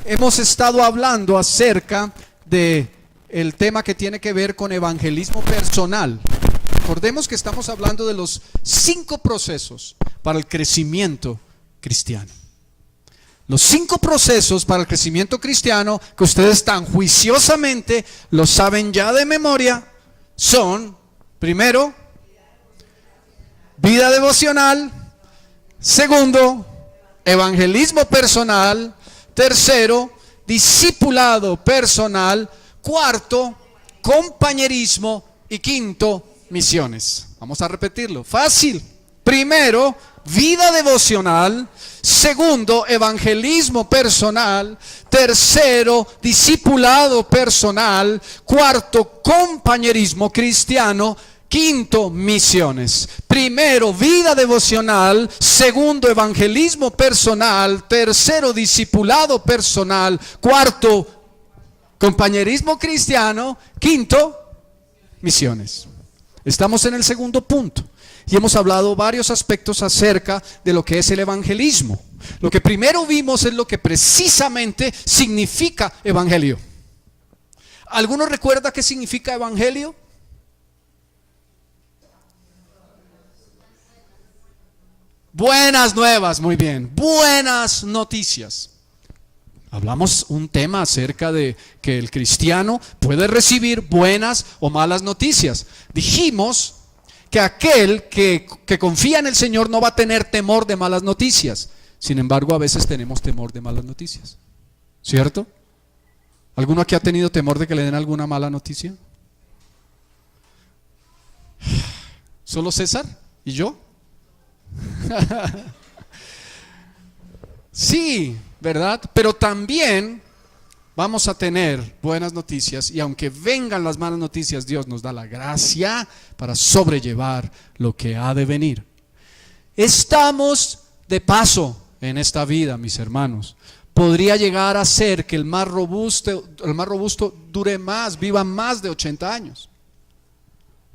Hemos estado hablando acerca de el tema que tiene que ver con evangelismo personal. Recordemos que estamos hablando de los 5 procesos para el crecimiento cristiano. Los 5 procesos para el crecimiento cristiano que ustedes tan juiciosamente lo saben ya de memoria son: primero, vida devocional; segundo, evangelismo personal; tercero, discipulado personal; cuarto, compañerismo; y quinto, misiones. Vamos a repetirlo, fácil. Primero, vida devocional; segundo, evangelismo personal; tercero, discipulado personal; cuarto, compañerismo cristiano; quinto, misiones. Primero, vida devocional; segundo, evangelismo personal; tercero, discipulado personal; cuarto, compañerismo cristiano; quinto, misiones. Estamos en el segundo punto y hemos hablado varios aspectos acerca de lo que es el evangelismo. Lo que primero vimos es lo que precisamente significa evangelio. ¿Alguno recuerda qué significa evangelio? Buenas nuevas, muy bien, buenas noticias. Hablamos un tema acerca de que el cristiano puede recibir buenas o malas noticias. Dijimos que aquel que confía en el Señor no va a tener temor de malas noticias. Sin embargo, a veces tenemos temor de malas noticias, ¿cierto? ¿Alguno aquí ha tenido temor de que le den alguna mala noticia? ¿Solo César y yo? Sí, ¿verdad? Pero también vamos a tener buenas noticias, y aunque vengan las malas noticias, Dios nos da la gracia para sobrellevar lo que ha de venir. Estamos de paso en esta vida, mis hermanos. Podría llegar a ser que el más robusto dure más, viva más de 80 años.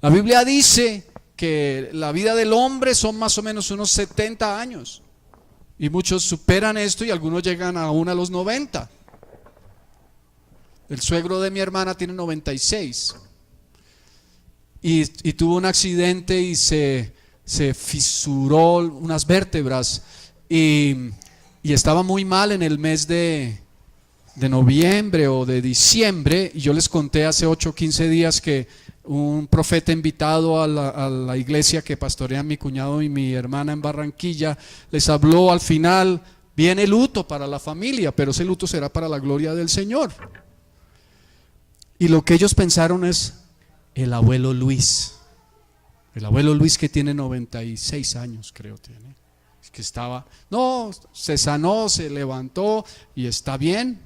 La Biblia dice que la vida del hombre son más o menos unos 70 años. Y muchos superan esto y algunos llegan aún a los 90. El suegro de mi hermana tiene 96. Y tuvo un accidente y se fisuró unas vértebras. Y estaba muy mal en el mes de noviembre o de diciembre. Y yo les conté hace 8 o 15 días que un profeta invitado a la iglesia que pastorean mi cuñado y mi hermana en Barranquilla les habló. Al final viene luto para la familia, pero ese luto será para la gloria del Señor. Y lo que ellos pensaron es el abuelo Luis que tiene 96 años, creo tiene, que estaba, no, se sanó, se levantó y está bien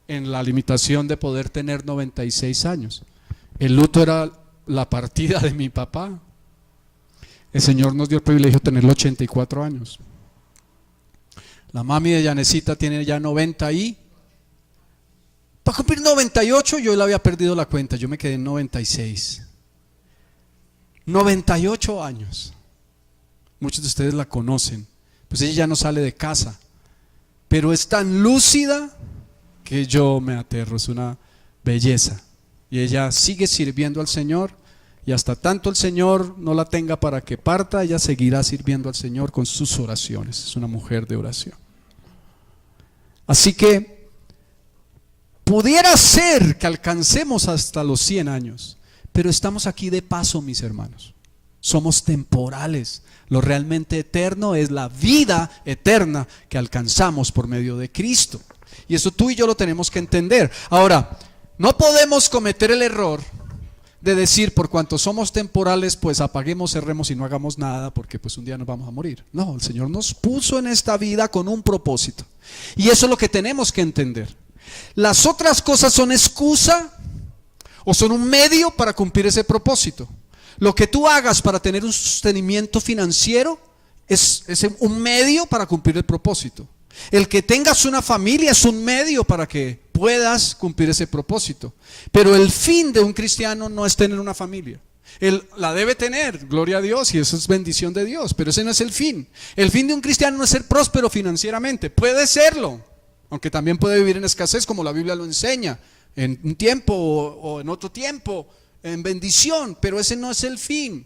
en la limitación de poder tener 96 años. El luto era la partida de mi papá. El Señor nos dio el privilegio de tenerlo 84 años. La mami de Yanecita tiene ya 90 y para cumplir 98 yo le había perdido la cuenta. Yo me quedé en 96. 98 años. Muchos de ustedes la conocen. Pues ella ya no sale de casa, pero es tan lúcida que yo me aterro. Es una belleza. Y ella sigue sirviendo al Señor, y hasta tanto el Señor no la tenga para que parta, ella seguirá sirviendo al Señor con sus oraciones. Es una mujer de oración. Así que pudiera ser que alcancemos hasta los 100 años, pero estamos aquí de paso, mis hermanos. Somos temporales. Lo realmente eterno es la vida eterna que alcanzamos por medio de Cristo. Y eso tú y yo lo tenemos que entender. Ahora, no podemos cometer el error de decir, por cuanto somos temporales, pues apaguemos, cerremos y no hagamos nada, porque pues un día nos vamos a morir. No, el Señor nos puso en esta vida con un propósito, y eso es lo que tenemos que entender. Las otras cosas son excusa o son un medio para cumplir ese propósito. Lo que tú hagas para tener un sostenimiento financiero es un medio para cumplir el propósito. El que tengas una familia es un medio para que puedas cumplir ese propósito. Pero el fin de un cristiano no es tener una familia. Él la debe tener, gloria a Dios, y eso es bendición de Dios, pero ese no es el fin. El fin de un cristiano no es ser próspero financieramente. Puede serlo, aunque también puede vivir en escasez como la Biblia lo enseña, en un tiempo o en otro tiempo, en bendición, pero ese no es el fin.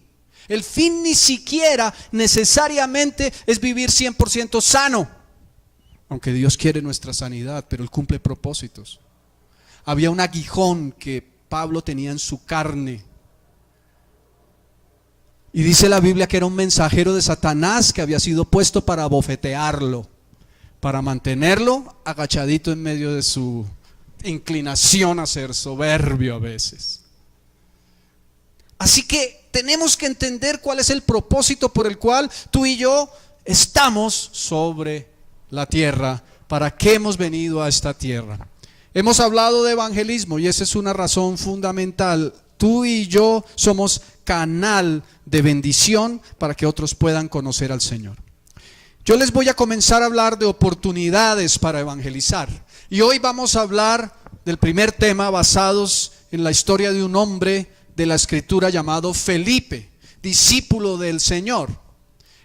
El fin ni siquiera necesariamente es vivir 100% sano, aunque Dios quiere nuestra sanidad, pero Él cumple propósitos. Había un aguijón que Pablo tenía en su carne, y dice la Biblia que era un mensajero de Satanás que había sido puesto para bofetearlo, para mantenerlo agachadito en medio de su inclinación a ser soberbio a veces. Así que tenemos que entender cuál es el propósito por el cual tú y yo estamos sobre la tierra, para qué hemos venido a esta tierra. Hemos hablado de evangelismo y esa es una razón fundamental. Tú y yo somos canal de bendición para que otros puedan conocer al Señor. Yo les voy a comenzar a hablar de oportunidades para evangelizar. Y hoy vamos a hablar del primer tema basados en la historia de un hombre de la Escritura llamado Felipe, discípulo del Señor.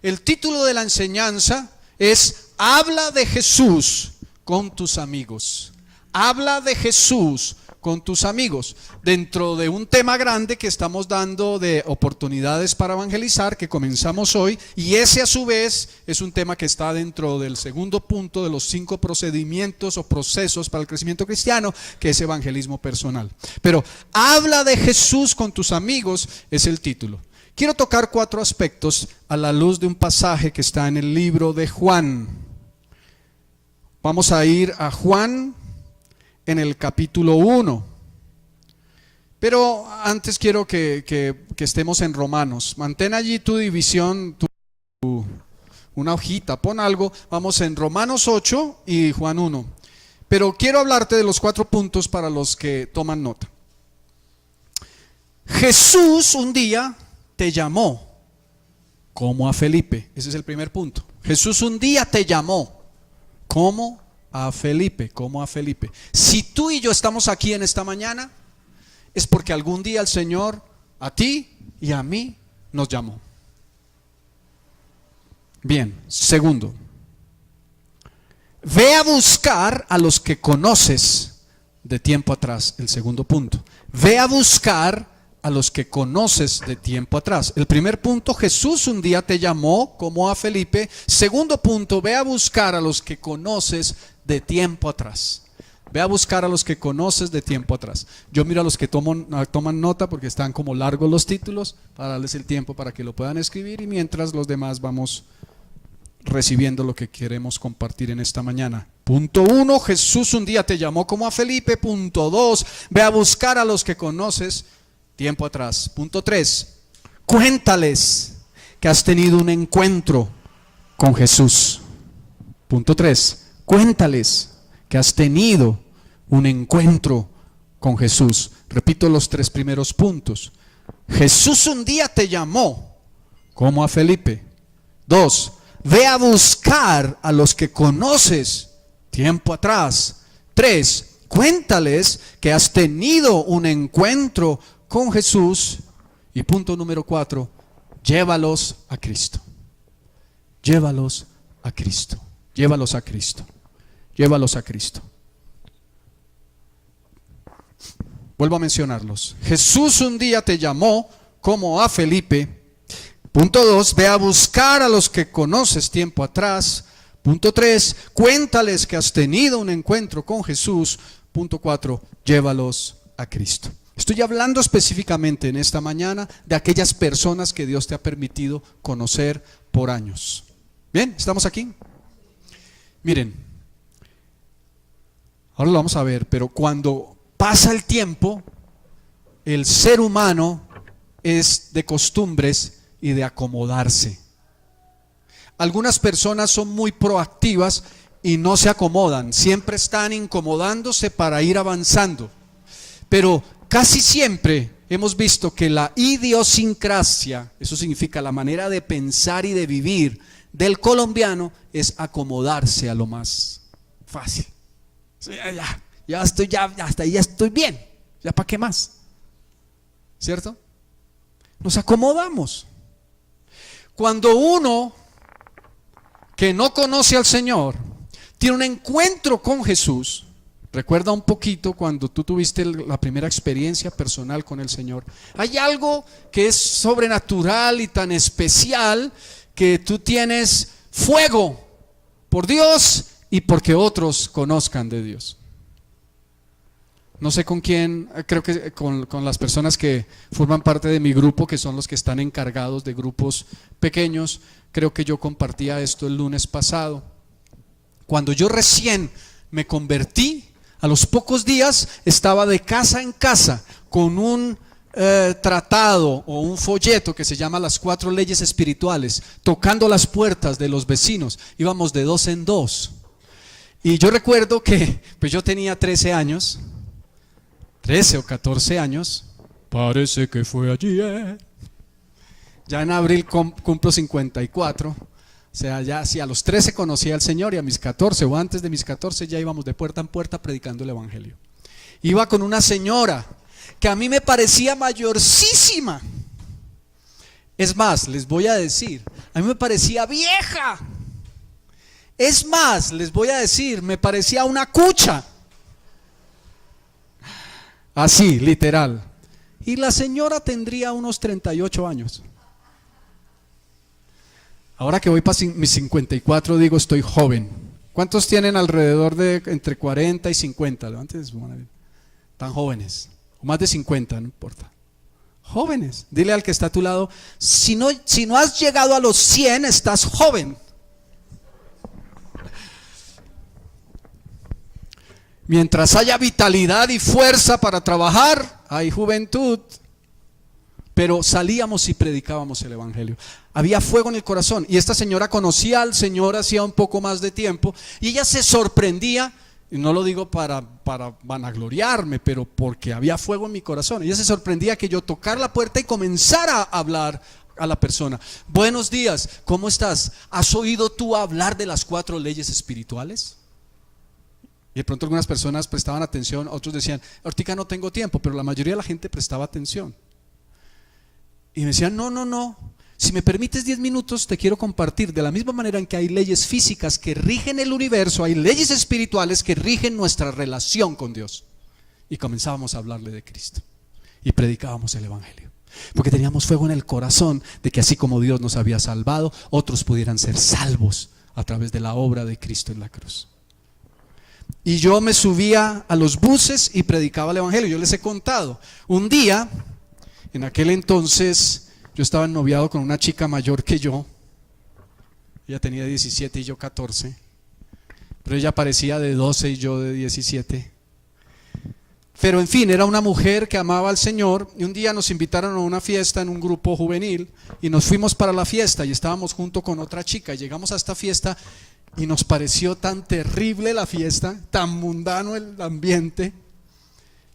El título de la enseñanza es Habla de Jesús con tus amigos. Habla de Jesús con tus amigos, dentro de un tema grande que estamos dando de oportunidades para evangelizar, que comenzamos hoy, y ese a su vez es un tema que está dentro del segundo punto de los 5 procedimientos o procesos para el crecimiento cristiano, que es evangelismo personal. Pero habla de Jesús con tus amigos es el título. Quiero tocar 4 aspectos a la luz de un pasaje que está en el libro de Juan. Vamos a ir a Juan en el capítulo 1. Pero antes quiero que estemos en Romanos. Mantén allí tu división, una hojita, pon algo. Vamos en Romanos 8 y Juan 1. Pero quiero hablarte de los 4 puntos para los que toman nota. Jesús un día te llamó como a Felipe. Ese es el primer punto. Jesús un día te llamó como a Felipe, como a Felipe. Si tú y yo estamos aquí en esta mañana, es porque algún día el Señor a ti y a mí nos llamó. Bien, segundo, ve a buscar a los que conoces de tiempo atrás. El segundo punto, ve a buscar a los que conoces de tiempo atrás. El primer punto, Jesús un día te llamó como a Felipe. Segundo punto, ve a buscar a los que conoces de tiempo atrás. Ve a buscar a los que conoces de tiempo atrás. Yo miro a los que toman nota porque están como largos los títulos, para darles el tiempo para que lo puedan escribir, y mientras los demás vamos recibiendo lo que queremos compartir en esta mañana. Punto 1, Jesús un día te llamó como a Felipe. Punto 2, ve a buscar a los que conoces tiempo atrás. Punto 3, cuéntales que has tenido un encuentro con Jesús. Punto 3, cuéntales que has tenido un encuentro con Jesús. Repito los 3 primeros puntos. Jesús un día te llamó como a Felipe. 2, ve a buscar a los que conoces tiempo atrás. 3, cuéntales que has tenido un encuentro con Jesús. Y punto número 4, llévalos a Cristo. Llévalos a Cristo. Llévalos a Cristo. Llévalos a Cristo. Vuelvo a mencionarlos. Jesús un día te llamó como a Felipe. Punto 2, ve a buscar a los que conoces tiempo atrás. Punto 3, cuéntales que has tenido un encuentro con Jesús. Punto 4, llévalos a Cristo. Estoy hablando específicamente en esta mañana de aquellas personas que Dios te ha permitido conocer por años. Bien, ¿estamos aquí? Miren, ahora lo vamos a ver, pero cuando pasa el tiempo, el ser humano es de costumbres y de acomodarse. Algunas personas son muy proactivas y no se acomodan, siempre están incomodándose para ir avanzando. Pero casi siempre hemos visto que la idiosincrasia, eso significa la manera de pensar y de vivir del colombiano, es acomodarse a lo más fácil. Hasta ahí ya estoy bien, ya para qué más, ¿cierto? Nos acomodamos. Cuando uno que no conoce al Señor tiene un encuentro con Jesús. Recuerda un poquito cuando tú tuviste la primera experiencia personal con el Señor. Hay algo que es sobrenatural y tan especial que tú tienes fuego por Dios y porque otros conozcan de Dios. No sé con quién, creo que con las personas que forman parte de mi grupo, que son los que están encargados de grupos pequeños. Creo que yo compartía esto el lunes pasado. Cuando yo recién me convertí, a los pocos días estaba de casa en casa con un tratado o un folleto que se llama Las 4 Leyes Espirituales, tocando las puertas de los vecinos. Íbamos de 2 en 2. Y yo recuerdo que pues yo tenía 13 años, 13 o 14 años, parece que fue ayer. Ya en abril cumplo 54. O sea, ya si a los 13 conocí al Señor y a mis 14 o antes de mis 14 ya íbamos de puerta en puerta predicando el Evangelio. Iba con una señora que a mí me parecía mayorcísima. Es más, les voy a decir, a mí me parecía vieja. Es más, les voy a decir, me parecía una cucha. Así, literal. Y la señora tendría unos 38 años. Ahora que voy para mis 54 digo estoy joven. ¿Cuántos tienen alrededor de entre 40 y 50? Levanten su mano. Tan jóvenes. O más de 50, no importa. Jóvenes. Dile al que está a tu lado, si no has llegado a los 100, estás joven. Mientras haya vitalidad y fuerza para trabajar, hay juventud. Pero salíamos y predicábamos el Evangelio. Había fuego en el corazón. Y esta señora conocía al Señor hacía un poco más de tiempo. Y ella se sorprendía, y no lo digo para vanagloriarme, pero porque había fuego en mi corazón. Ella se sorprendía que yo tocara la puerta y comenzara a hablar a la persona. Buenos días, ¿cómo estás? ¿Has oído tú hablar de las 4 leyes espirituales? Y de pronto algunas personas prestaban atención, otros decían, ahorita no tengo tiempo, pero la mayoría de la gente prestaba atención. Y me decían, no, si me permites 10 minutos te quiero compartir. De la misma manera en que hay leyes físicas que rigen el universo, hay leyes espirituales que rigen nuestra relación con Dios. Y comenzábamos a hablarle de Cristo y predicábamos el Evangelio, porque teníamos fuego en el corazón de que así como Dios nos había salvado, otros pudieran ser salvos a través de la obra de Cristo en la cruz. Y yo me subía a los buses y predicaba el Evangelio. Yo les he contado, un día, en aquel entonces, yo estaba noviado con una chica mayor que yo. Ella tenía 17 y yo 14. Pero ella parecía de 12 y yo de 17. Pero en fin, era una mujer que amaba al Señor. Y un día nos invitaron a una fiesta en un grupo juvenil. Y nos fuimos para la fiesta y estábamos junto con otra chica. Y llegamos a esta fiesta y nos pareció tan terrible la fiesta, tan mundano el ambiente,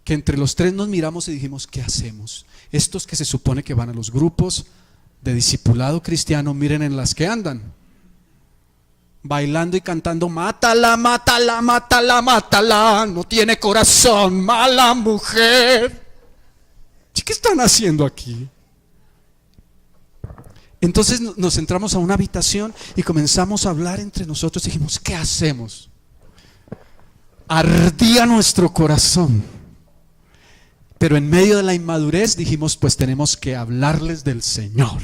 que entre los tres nos miramos y dijimos, ¿qué hacemos? Estos que se supone que van a los grupos de discipulado cristiano, miren en las que andan, bailando y cantando, mátala, mátala, mátala, mátala, no tiene corazón, mala mujer. ¿Qué están haciendo aquí? Entonces nos entramos a una habitación y comenzamos a hablar entre nosotros. Dijimos, ¿qué hacemos? Ardía nuestro corazón. Pero en medio de la inmadurez dijimos, pues tenemos que hablarles del Señor.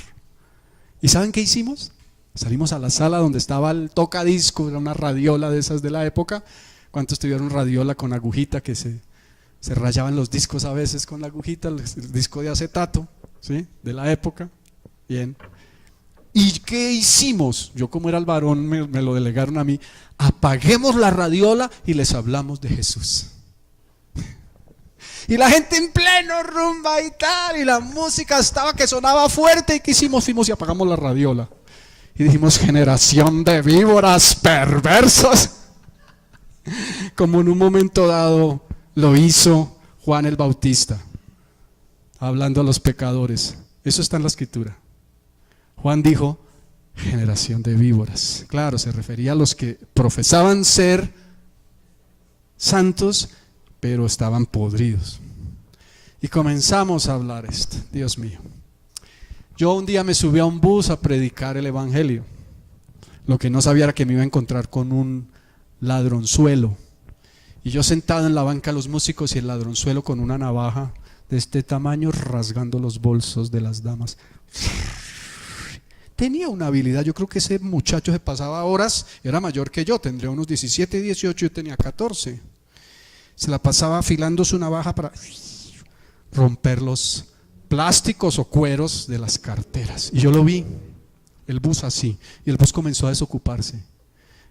¿Y saben qué hicimos? Salimos a la sala donde estaba el tocadisco, era una radiola de esas de la época. ¿Cuántos tuvieron radiola con agujita que se rayaban los discos a veces con la agujita? El disco de acetato, ¿sí? De la época. Bien. ¿Y qué hicimos? Yo, como era el varón, me lo delegaron a mí. Apaguemos la radiola y les hablamos de Jesús. Y la gente en pleno rumba y tal, y la música estaba que sonaba fuerte. ¿Y qué hicimos? Fuimos y apagamos la radiola y dijimos, generación de víboras perversos, como en un momento dado lo hizo Juan el Bautista, hablando a los pecadores. Eso está en la Escritura. Juan dijo, generación de víboras. Claro, se refería a los que profesaban ser santos, pero estaban podridos. Y comenzamos a hablar esto. Dios mío, yo un día me subí a un bus a predicar el Evangelio. Lo que no sabía era que me iba a encontrar con un ladronzuelo. Y yo sentado en la banca de los músicos y el ladronzuelo con una navaja de este tamaño rasgando los bolsos de las damas. Tenía una habilidad. Yo creo que ese muchacho se pasaba horas, era mayor que yo, tendría unos 17, 18, yo tenía 14. Se la pasaba afilando su navaja para romper los plásticos o cueros de las carteras. Y yo lo vi, el bus así, y el bus comenzó a desocuparse.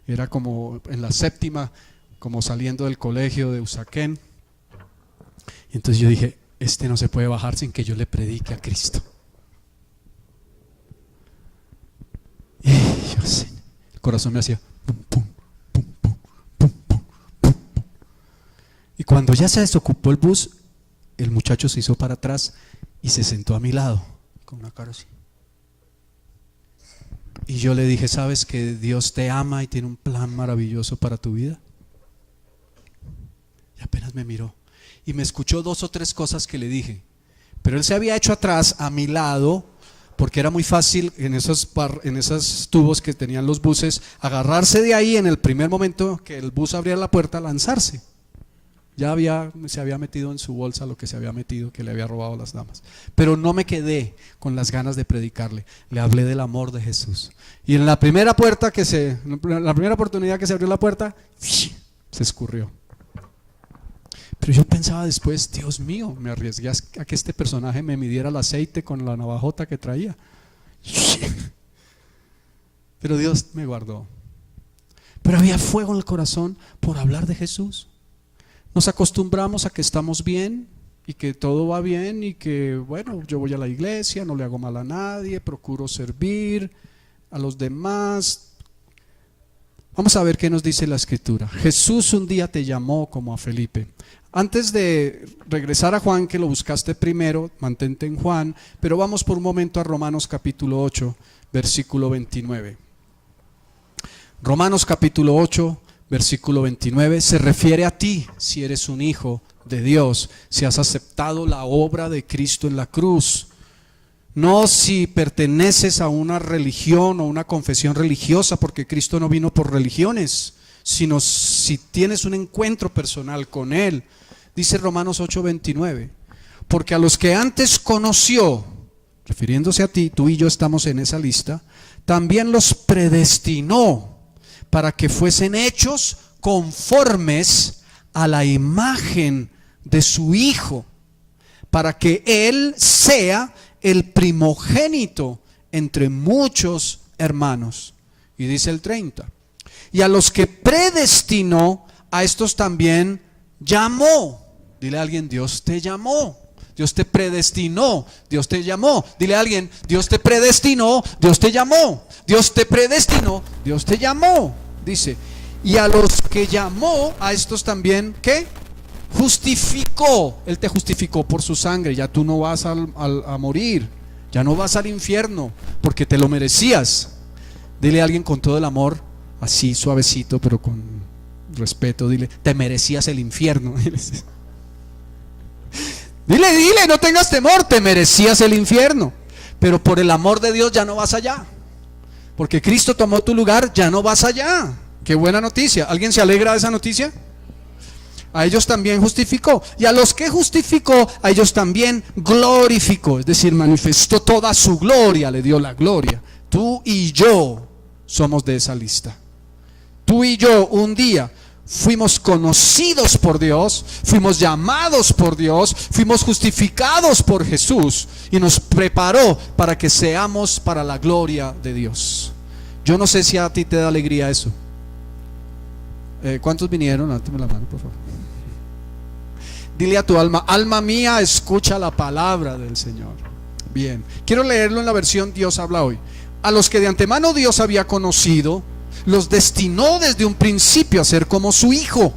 Era como en la séptima, como saliendo del colegio de Usaquén. Y entonces yo dije, este no se puede bajar sin que yo le predique a Cristo. Y yo sé, el corazón me hacía pum, pum, pum, pum, pum, pum, pum, pum. Y cuando ya se desocupó el bus, el muchacho se hizo para atrás y se sentó a mi lado con una cara así. Y yo le dije, ¿sabes que Dios te ama y tiene un plan maravilloso para tu vida? Y apenas me miró y me escuchó 2 o 3 cosas que le dije, pero él se había hecho atrás a mi lado, porque era muy fácil en esos tubos que tenían los buses, agarrarse de ahí en el primer momento que el bus abría la puerta, lanzarse. Ya se había metido en su bolsa lo que se había metido, que le había robado a las damas. Pero no me quedé con las ganas de predicarle. Le hablé del amor de Jesús. Y en la primera oportunidad que se abrió la puerta, se escurrió. Pero yo pensaba después, Dios mío, me arriesgué a que este personaje me midiera el aceite con la navajota que traía. Pero Dios me guardó. Pero había fuego en el corazón por hablar de Jesús. Nos acostumbramos a que estamos bien y que todo va bien y que, bueno, yo voy a la iglesia, no le hago mal a nadie, procuro servir a los demás. Vamos a ver qué nos dice la Escritura. Jesús un día te llamó como a Felipe. Antes de regresar a Juan, que lo buscaste primero, mantente en Juan, pero vamos por un momento a Romanos capítulo 8, versículo 29. Romanos capítulo 8, versículo 29, se refiere a ti si eres un hijo de Dios, si has aceptado la obra de Cristo en la cruz. No si perteneces a una religión o una confesión religiosa, porque Cristo no vino por religiones, sino si tienes un encuentro personal con Él. Dice Romanos 8:29, porque a los que antes conoció, refiriéndose a ti, tú y yo estamos en esa lista, también los predestinó para que fuesen hechos conformes a la imagen de su Hijo, para que Él sea el primogénito entre muchos hermanos. Y dice el 30, y a los que predestinó, a estos también llamó. Dile a alguien, Dios te llamó, Dios te predestinó, Dios te llamó. Dile a alguien, Dios te predestinó, Dios te llamó, Dios te predestinó, Dios te llamó. Dice, y a los que llamó, a estos también, ¿qué? Justificó. Él te justificó por su sangre. Ya tú no vas a morir, ya no vas al infierno, porque te lo merecías. Dile a alguien con todo el amor, así suavecito, pero con respeto, dile, te merecías el infierno. Dile, no tengas temor, te merecías el infierno, pero por el amor de Dios ya no vas allá, porque Cristo tomó tu lugar, ya no vas allá. Qué buena noticia. ¿Alguien se alegra de esa noticia? A ellos también justificó, y a los que justificó, a ellos también glorificó, es decir, manifestó toda su gloria, le dio la gloria. Tú y yo somos de esa lista. Tú y yo un día fuimos conocidos por Dios, fuimos llamados por Dios, fuimos justificados por Jesús y nos preparó para que seamos para la gloria de Dios. Yo no sé si a ti te da alegría eso. ¿Cuántos vinieron? Dáteme la mano, por favor. Dile a tu alma, alma mía, escucha la palabra del Señor. Bien, quiero leerlo en la versión Dios habla hoy. A los que de antemano Dios había conocido, los destinó desde un principio a ser como su Hijo,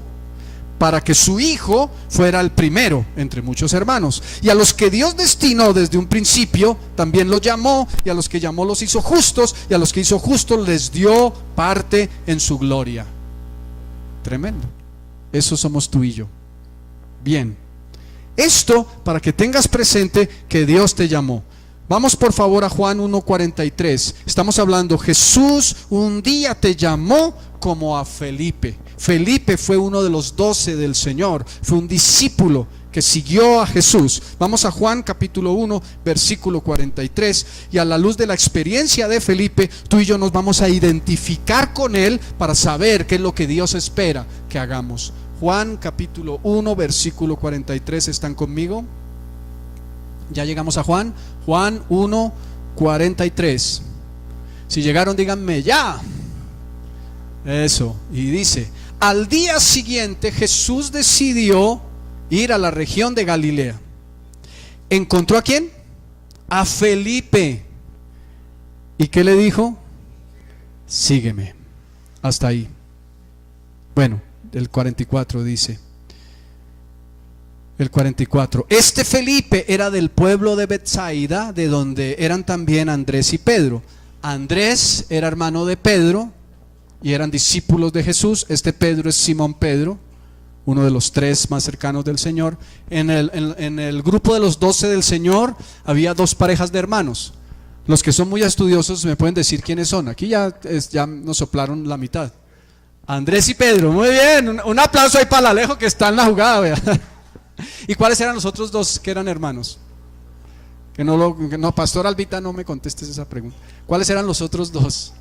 para que su Hijo fuera el primero entre muchos hermanos. Y a los que Dios destinó desde un principio, también los llamó, y a los que llamó los hizo justos, y a los que hizo justos les dio parte en su gloria. Tremendo. Eso somos tú y yo. Bien, esto para que tengas presente que Dios te llamó. Vamos por favor a Juan 1:43. Estamos hablando, Jesús un día te llamó como a Felipe. Felipe fue uno de los 12 del Señor, fue un discípulo que siguió a Jesús. Vamos a Juan capítulo 1 versículo 43, y a la luz de la experiencia de Felipe, tú y yo nos vamos a identificar con él para saber qué es lo que Dios espera que hagamos. Juan capítulo 1 versículo 43, ¿están conmigo? Ya llegamos a Juan 1, 43. Si llegaron, díganme ya. Eso, y dice: al día siguiente Jesús decidió ir a la región de Galilea. ¿Encontró a quién? A Felipe. ¿Y qué le dijo? Sígueme. Hasta ahí. Bueno, el 44 dice. El 44. Este Felipe era del pueblo de Betsaida, de donde eran también Andrés y Pedro. Andrés era hermano de Pedro y eran discípulos de Jesús. Este Pedro es Simón Pedro, uno de los 3 más cercanos del Señor. En el grupo de los 12 del Señor había 2 parejas de hermanos. Los que son muy estudiosos me pueden decir quiénes son. Aquí ya nos soplaron la mitad. Andrés y Pedro, muy bien. Un aplauso ahí para el Alejo que está en la jugada, vea. ¿Y cuáles eran los otros 2 que eran hermanos? Pastor Albita, no me contestes esa pregunta. ¿Cuáles eran los otros 2?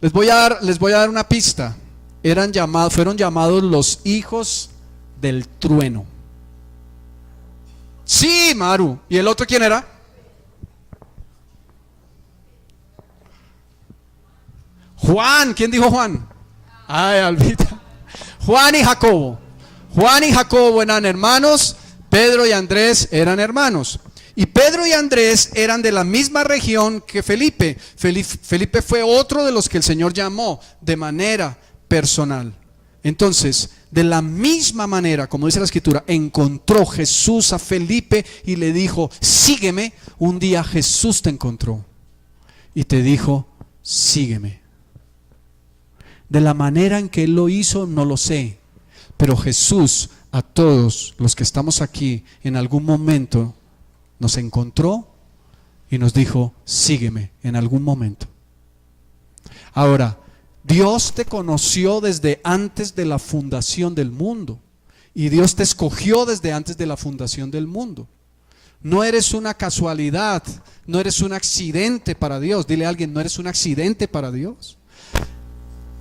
Les voy a dar una pista. Fueron llamados los hijos del trueno. Sí, Maru. ¿Y el otro quién era? Juan. ¿Quién dijo Juan? Ay, Albita. Juan y Jacobo. Juan y Jacobo eran hermanos. Pedro y Andrés eran hermanos. Y Pedro y Andrés eran de la misma región que Felipe. Felipe fue otro de los que el Señor llamó de manera personal. Entonces, de la misma manera, como dice la Escritura, encontró Jesús a Felipe y le dijo: sígueme. Un día Jesús te encontró y te dijo: sígueme. De la manera en que Él lo hizo, no lo sé, pero Jesús a todos los que estamos aquí en algún momento nos encontró y nos dijo: sígueme, en algún momento. Ahora, Dios te conoció desde antes de la fundación del mundo, y Dios te escogió desde antes de la fundación del mundo. No eres una casualidad, no eres un accidente para Dios. Dile a alguien: no eres un accidente para Dios.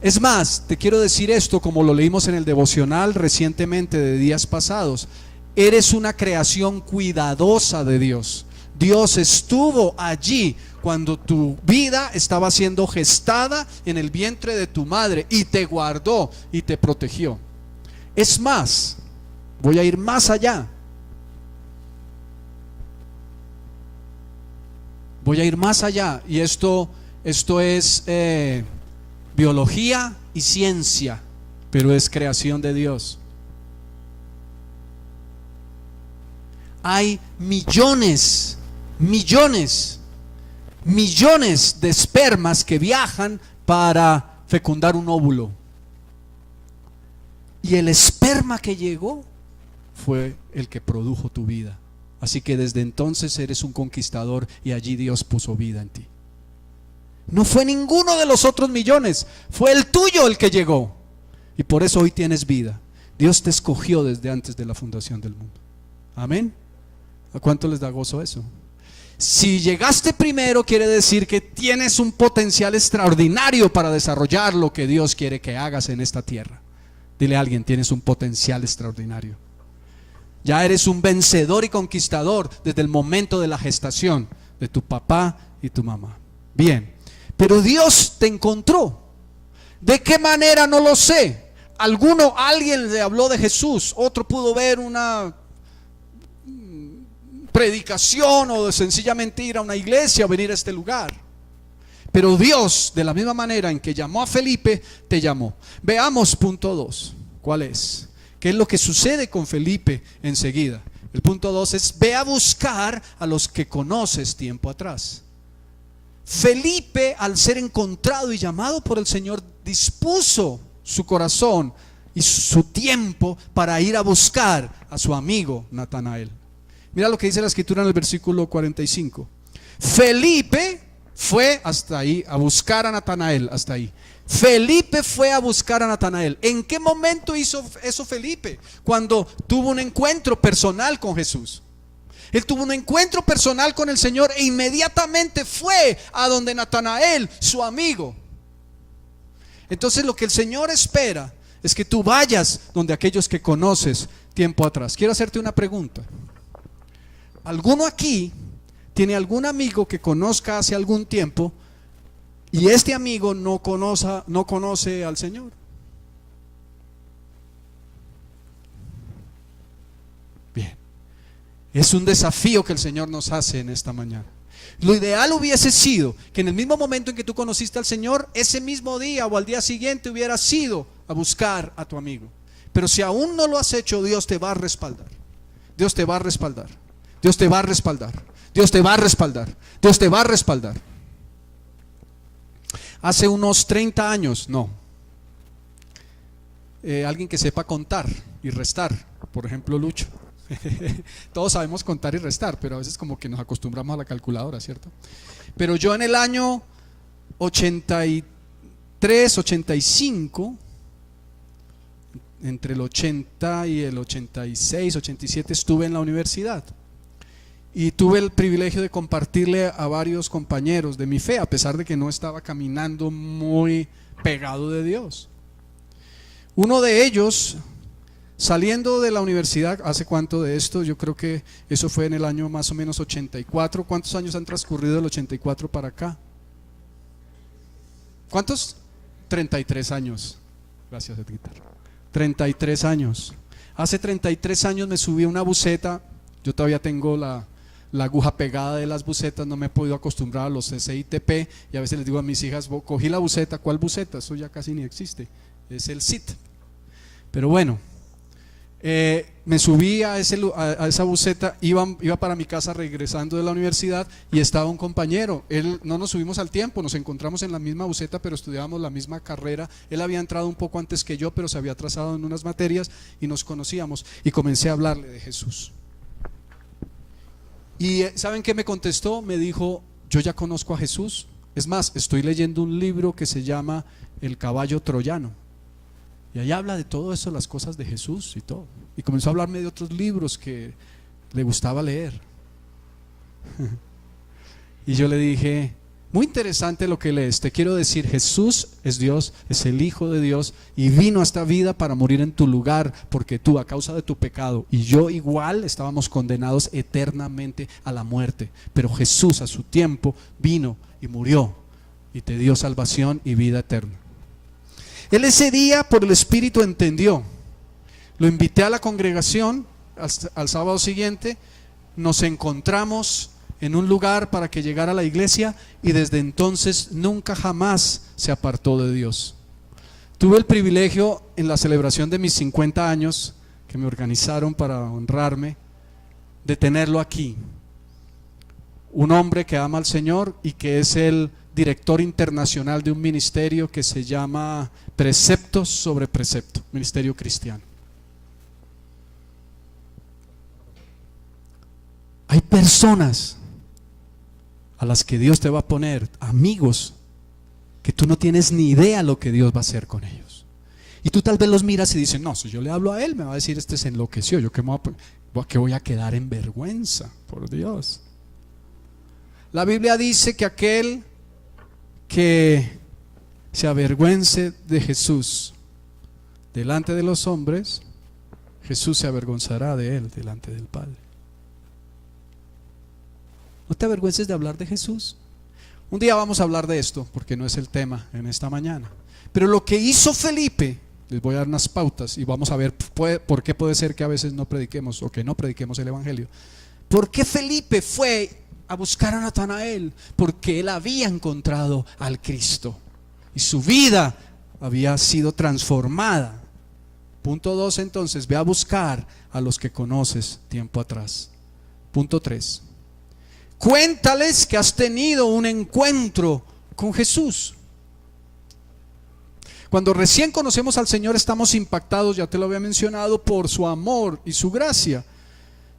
Es más, te quiero decir esto, como lo leímos en el devocional recientemente de días pasados: eres una creación cuidadosa de Dios. Dios estuvo allí cuando tu vida estaba siendo gestada en el vientre de tu madre y te guardó y te protegió. Es más, voy a ir más allá. Voy a ir más allá, y esto es biología y ciencia, pero es creación de Dios. Hay millones de espermas que viajan para fecundar un óvulo, y el esperma que llegó fue el que produjo tu vida. Así que desde entonces eres un conquistador, y allí Dios puso vida en ti. No fue ninguno de los otros millones, fue el tuyo el que llegó, y por eso hoy tienes vida. Dios te escogió desde antes de la fundación del mundo. Amén. ¿A cuánto les da gozo eso? Si llegaste primero, quiere decir que tienes un potencial extraordinario para desarrollar lo que Dios quiere que hagas en esta tierra. Dile a alguien: tienes un potencial extraordinario. Ya eres un vencedor y conquistador desde el momento de la gestación de tu papá y tu mamá. Bien, pero Dios te encontró. ¿De qué manera? No lo sé. Alguien le habló de Jesús, otro pudo ver una predicación, o sencillamente ir a una iglesia o venir a este lugar. Pero Dios, de la misma manera en que llamó a Felipe, te llamó. Veamos punto 2. ¿Cuál es? ¿Qué es lo que sucede con Felipe enseguida? El punto 2 es: ve a buscar a los que conoces tiempo atrás. Felipe, al ser encontrado y llamado por el Señor, dispuso su corazón y su tiempo para ir a buscar a su amigo Natanael. Mira lo que dice la Escritura en el versículo 45. Felipe fue hasta ahí a buscar a Natanael, hasta ahí. Felipe fue a buscar a Natanael. ¿En qué momento hizo eso Felipe? Cuando tuvo un encuentro personal con Jesús. Él tuvo un encuentro personal con el Señor e inmediatamente fue a donde Natanael, su amigo. Entonces lo que el Señor espera es que tú vayas donde aquellos que conoces tiempo atrás. Quiero hacerte una pregunta. ¿Alguno aquí tiene algún amigo que conozca hace algún tiempo y este amigo no conoce al Señor? Bien. Es un desafío que el Señor nos hace en esta mañana. Lo ideal hubiese sido que en el mismo momento en que tú conociste al Señor, ese mismo día o al día siguiente hubieras ido a buscar a tu amigo. Pero si aún no lo has hecho, Dios te va a respaldar. Dios te va a respaldar. Dios te va a respaldar. Dios te va a respaldar. Dios te va a respaldar. Hace unos 30 años, alguien que sepa contar y restar, por ejemplo Lucho. Todos sabemos contar y restar, pero a veces como que nos acostumbramos a la calculadora, ¿cierto? Pero yo en el año 83, 85, entre el 80 y el 86, 87 estuve en la universidad. Y tuve el privilegio de compartirle a varios compañeros de mi fe, a pesar de que no estaba caminando muy pegado de Dios. Uno de ellos, saliendo de la universidad, ¿hace cuánto de esto? Yo creo que eso fue en el año más o menos 84. ¿Cuántos años han transcurrido del 84 para acá? ¿Cuántos? 33 años. Gracias, Edgar. 33 años. Hace 33 años me subí a una buseta. Yo todavía tengo la aguja pegada de las bucetas, no me he podido acostumbrar a los SITP y a veces les digo a mis hijas, cogí la buseta. ¿Cuál buseta? Eso ya casi ni existe, es el SIT. Pero bueno, me subí a esa buseta, iba para mi casa regresando de la universidad y estaba un compañero. Él, no nos subimos al tiempo, nos encontramos en la misma buseta, pero estudiábamos la misma carrera. Él había entrado un poco antes que yo, pero se había atrasado en unas materias y nos conocíamos y comencé a hablarle de Jesús. Y ¿saben qué me contestó? Me dijo, yo ya conozco a Jesús. Es más, estoy leyendo un libro que se llama El caballo troyano. Y ahí habla de todo eso, las cosas de Jesús y todo. Y comenzó a hablarme de otros libros que le gustaba leer. Y yo le dije, muy interesante lo que lees. Te quiero decir, Jesús es Dios, es el Hijo de Dios y vino a esta vida para morir en tu lugar, porque tú, a causa de tu pecado y yo igual, estábamos condenados eternamente a la muerte. Pero Jesús a su tiempo vino y murió y te dio salvación y vida eterna. Él ese día por el Espíritu entendió. Lo invité a la congregación al sábado siguiente. Nos encontramos en un lugar para que llegara a la iglesia y desde entonces nunca jamás se apartó de Dios. Tuve el privilegio en la celebración de mis 50 años que me organizaron para honrarme, de tenerlo aquí. Un hombre que ama al Señor y que es el director internacional de un ministerio que se llama Preceptos sobre Precepto, ministerio cristiano. Hay personas a las que Dios te va a poner, amigos, que tú no tienes ni idea lo que Dios va a hacer con ellos. Y tú tal vez los miras y dices, no, si yo le hablo a él, me va a decir, este se enloqueció, yo que voy a quedar en vergüenza, por Dios. La Biblia dice que aquel que se avergüence de Jesús delante de los hombres, Jesús se avergonzará de él delante del Padre. No te avergüences de hablar de Jesús. Un día vamos a hablar de esto porque no es el tema en esta mañana. Pero lo que hizo Felipe, les voy a dar unas pautas y vamos a ver por qué puede ser que a veces no prediquemos o que no prediquemos el evangelio. ¿Por qué Felipe fue a buscar a Natanael? Porque él había encontrado al Cristo y su vida había sido transformada. Punto 2, entonces, ve a buscar a los que conoces tiempo atrás. Punto 3. Cuéntales que has tenido un encuentro con Jesús. Cuando recién conocemos al Señor estamos impactados, ya te lo había mencionado, por su amor y su gracia.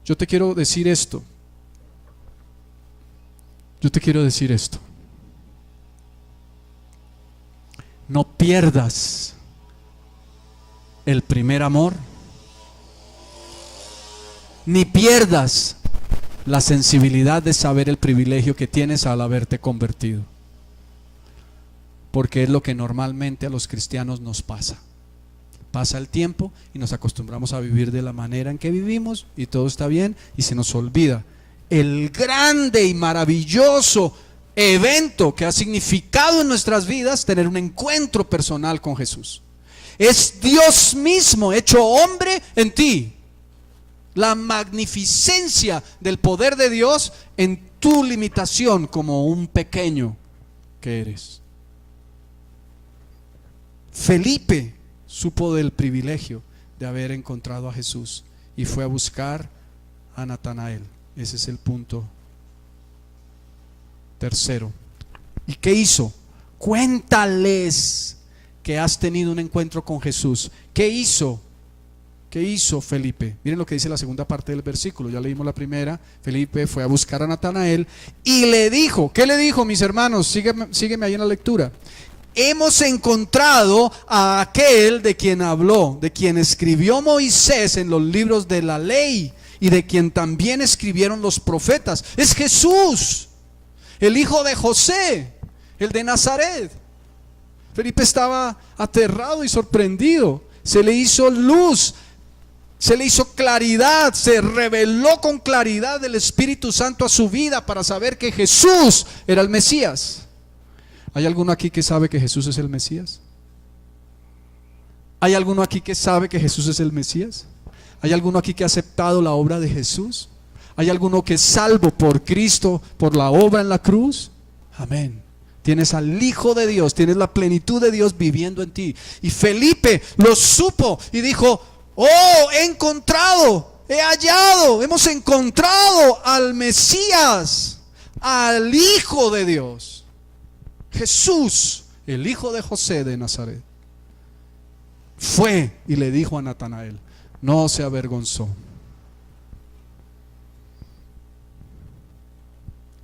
Yo te quiero decir esto. no pierdas el primer amor, ni pierdas la sensibilidad de saber el privilegio que tienes al haberte convertido, porque es lo que normalmente a los cristianos nos pasa. Pasa el tiempo y nos acostumbramos a vivir de la manera en que vivimos y todo está bien, y se nos olvida el grande y maravilloso evento que ha significado en nuestras vidas tener un encuentro personal con Jesús. Es Dios mismo hecho hombre en ti. La magnificencia del poder de Dios en tu limitación como un pequeño que eres. Felipe supo del privilegio de haber encontrado a Jesús y fue a buscar a Natanael. Ese es el punto tercero. ¿Y qué hizo? Cuéntales que has tenido un encuentro con Jesús. ¿Qué hizo? ¿Qué hizo Felipe? Miren lo que dice la segunda parte del versículo. Ya leímos la primera. Felipe fue a buscar a Natanael y le dijo, ¿qué le dijo, mis hermanos? Sígueme ahí en la lectura. Hemos encontrado a aquel de quien habló, de quien escribió Moisés en los libros de la ley y de quien también escribieron los profetas. Es Jesús, el hijo de José, el de Nazaret. Felipe estaba aterrado y sorprendido. Se le hizo luz, se le hizo claridad, se reveló con claridad el Espíritu Santo a su vida para saber que Jesús era el Mesías. ¿Hay alguno aquí que sabe que Jesús es el Mesías? ¿Hay alguno aquí que sabe que Jesús es el Mesías? ¿Hay alguno aquí que ha aceptado la obra de Jesús? ¿Hay alguno que es salvo por Cristo, por la obra en la cruz? Amén. Tienes al Hijo de Dios, tienes la plenitud de Dios viviendo en ti. Y Felipe lo supo y dijo: oh, he encontrado, he hallado, hemos encontrado al Mesías, al Hijo de Dios, Jesús, el hijo de José de Nazaret. Fue y le dijo a Natanael, no se avergonzó.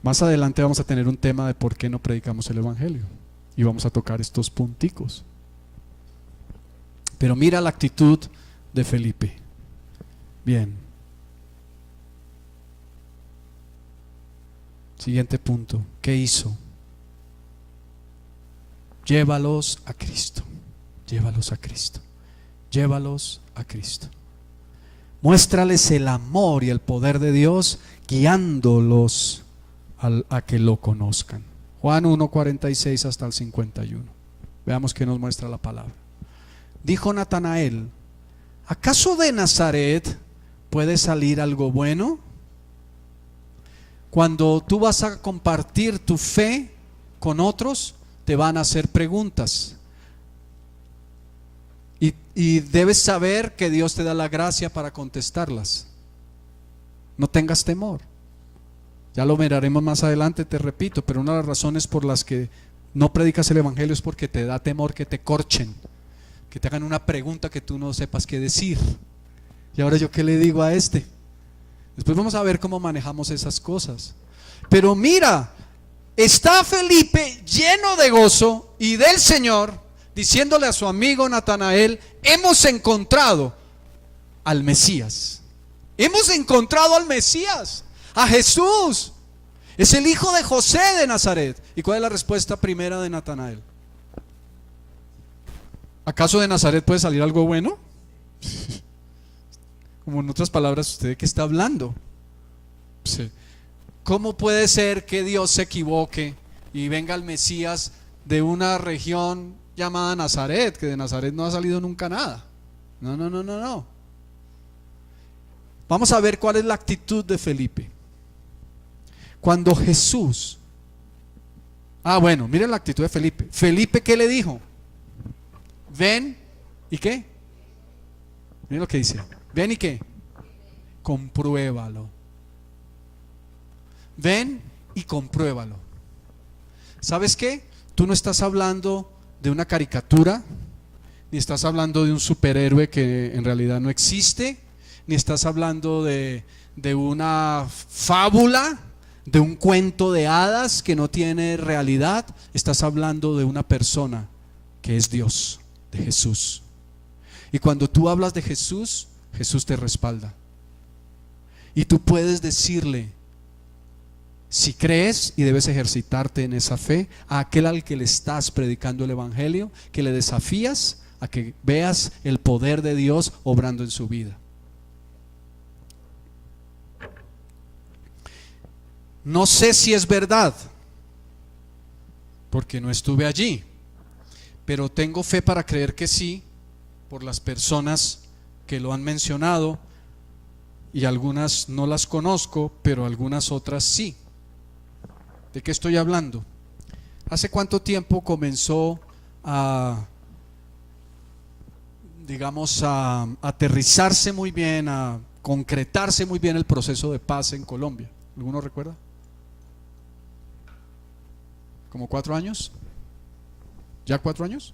Más adelante vamos a tener un tema de por qué no predicamos el evangelio y vamos a tocar estos punticos. Pero mira la actitud de Felipe. Bien. Siguiente punto. ¿Qué hizo? Llévalos a Cristo. Llévalos a Cristo. Llévalos a Cristo. Muéstrales el amor y el poder de Dios, guiándolos a que lo conozcan. Juan 1:46 hasta el 51. Veamos qué nos muestra la palabra. Dijo Natanael: ¿acaso de Nazaret puede salir algo bueno? Cuando tú vas a compartir tu fe con otros, te van a hacer preguntas y debes saber que Dios te da la gracia para contestarlas. No tengas temor. Ya lo miraremos más adelante, te repito, pero una de las razones por las que no predicas el evangelio es porque te da temor que te corchen, que te hagan una pregunta que tú no sepas qué decir. Y ahora yo qué le digo a este. Después vamos a ver cómo manejamos esas cosas. Pero mira, está Felipe lleno de gozo y del Señor, diciéndole a su amigo Natanael: hemos encontrado al Mesías. Hemos encontrado al Mesías, a Jesús. Es el hijo de José de Nazaret. ¿Y cuál es la respuesta primera de Natanael? ¿Acaso de Nazaret puede salir algo bueno? Como en otras palabras, ¿usted de qué está hablando? Sí. ¿Cómo puede ser que Dios se equivoque y venga el Mesías de una región llamada Nazaret, que de Nazaret no ha salido nunca nada? No. Vamos a ver cuál es la actitud de Felipe. Cuando Jesús... bueno, miren la actitud de Felipe. Felipe, ¿qué le dijo? Ven, ¿y qué? Miren lo que dice. Ven, ¿y qué? Compruébalo. Ven y compruébalo. ¿Sabes qué? Tú no estás hablando de una caricatura, ni estás hablando de un superhéroe que en realidad no existe, ni estás hablando de una fábula, de un cuento de hadas que no tiene realidad. Estás hablando de una persona que es Dios, de Jesús. Y cuando tú hablas de Jesús, Jesús te respalda. Y tú puedes decirle, si crees, y debes ejercitarte en esa fe, a aquel al que le estás predicando el evangelio, que le desafías a que veas el poder de Dios obrando en su vida. No sé si es verdad, porque no estuve allí, pero tengo fe para creer que sí, por las personas que lo han mencionado, y algunas no las conozco, pero algunas otras sí. ¿De qué estoy hablando? ¿Hace cuánto tiempo comenzó a, digamos, a aterrizarse muy bien, a concretarse muy bien el proceso de paz en Colombia? ¿Alguno recuerda? ¿Como 4 años? ¿Ya 4 años?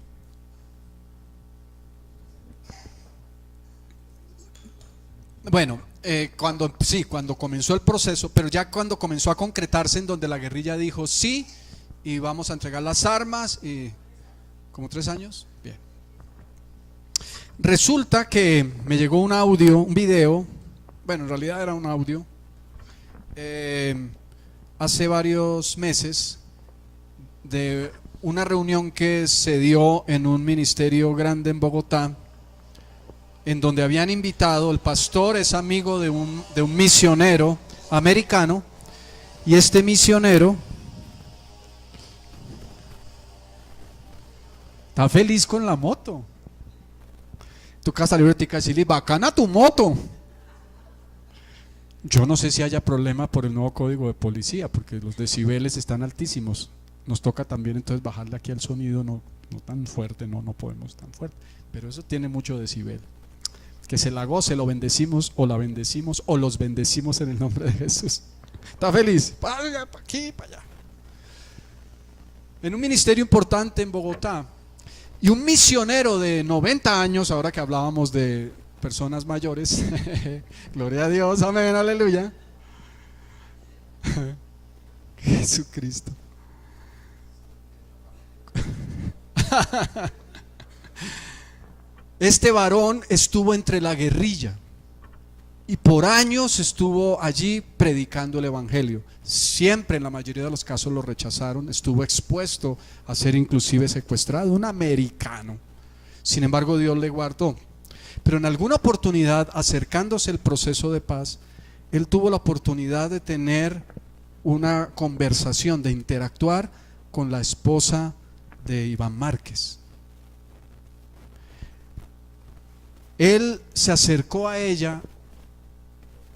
Bueno, cuando comenzó el proceso, pero ya cuando comenzó a concretarse, en donde la guerrilla dijo sí, y vamos a entregar las armas, y como 3 años. Bien. Resulta que me llegó un audio, un video, bueno, en realidad era un audio, hace varios meses, de una reunión que se dio en un ministerio grande en Bogotá, en donde habían invitado, el pastor es amigo de un misionero americano, y este misionero está feliz con la moto. Tu casa libre y decirle, bacana tu moto. Yo no sé si haya problema por el nuevo código de policía, porque los decibeles están altísimos. Nos toca también entonces bajarle aquí al sonido, no tan fuerte, no podemos tan fuerte, pero eso tiene mucho decibel. Que se la goce, lo bendecimos o la bendecimos o los bendecimos en el nombre de Jesús. ¿Está feliz? Para allá, para aquí, para allá. En un ministerio importante en Bogotá, y un misionero de 90 años, ahora que hablábamos de personas mayores, gloria a Dios, amén, aleluya. Jesucristo. Este varón estuvo entre la guerrilla y por años estuvo allí predicando el evangelio. Siempre, en la mayoría de los casos, lo rechazaron. Estuvo expuesto a ser inclusive secuestrado, un americano. Sin embargo, Dios le guardó. Pero en alguna oportunidad, acercándose el proceso de paz, él tuvo la oportunidad de tener una conversación, de interactuar con la esposa de Iván Márquez. Él se acercó a ella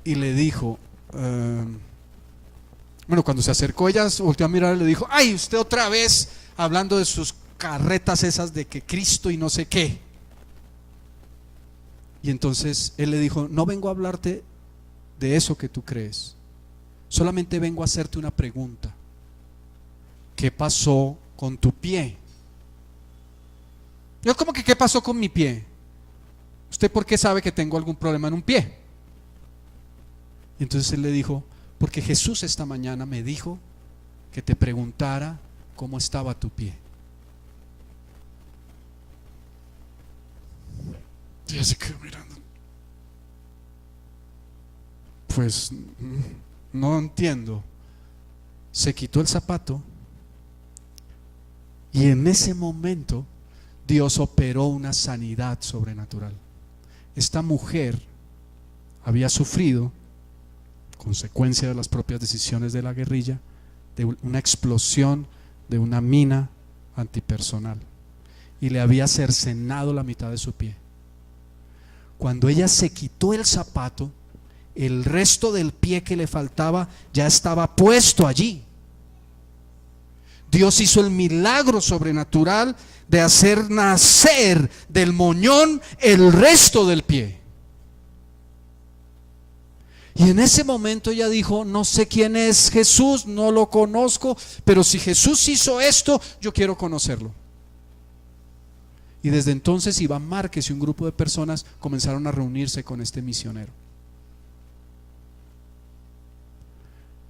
y le dijo, cuando se acercó, ella volteó a mirar y le dijo, ay, usted otra vez hablando de sus carretas esas de que Cristo y no sé qué. Y entonces él le dijo, no vengo a hablarte de eso que tú crees, solamente vengo a hacerte una pregunta. ¿Qué pasó con tu pie? Yo, ¿cómo que qué pasó con mi pie? ¿Usted por qué sabe que tengo algún problema en un pie? Y entonces él le dijo, porque Jesús esta mañana me dijo que te preguntara cómo estaba tu pie. Y ella se quedó mirando. Pues no entiendo. Se quitó el zapato y en ese momento Dios operó una sanidad sobrenatural. Esta mujer había sufrido, consecuencia de las propias decisiones de la guerrilla, de una explosión de una mina antipersonal, y le había cercenado la mitad de su pie. Cuando ella se quitó el zapato, el resto del pie que le faltaba ya estaba puesto allí. Dios hizo el milagro sobrenatural de hacer nacer del moñón el resto del pie. Y en ese momento ella dijo, no sé quién es Jesús, no lo conozco, pero si Jesús hizo esto, yo quiero conocerlo. Y desde entonces Iván Márquez y un grupo de personas comenzaron a reunirse con este misionero.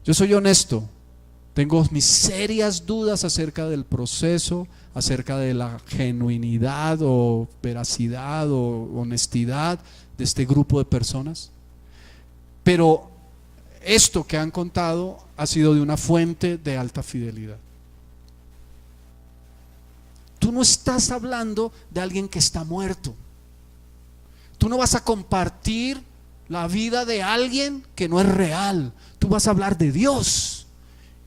Yo soy honesto, Tengo mis serias dudas acerca del proceso, acerca de la genuinidad o veracidad o honestidad de este grupo de personas. Pero esto que han contado ha sido de una fuente de alta fidelidad. Tú no estás hablando de alguien que está muerto. Tú no vas a compartir la vida de alguien que no es real. Tú vas a hablar de Dios,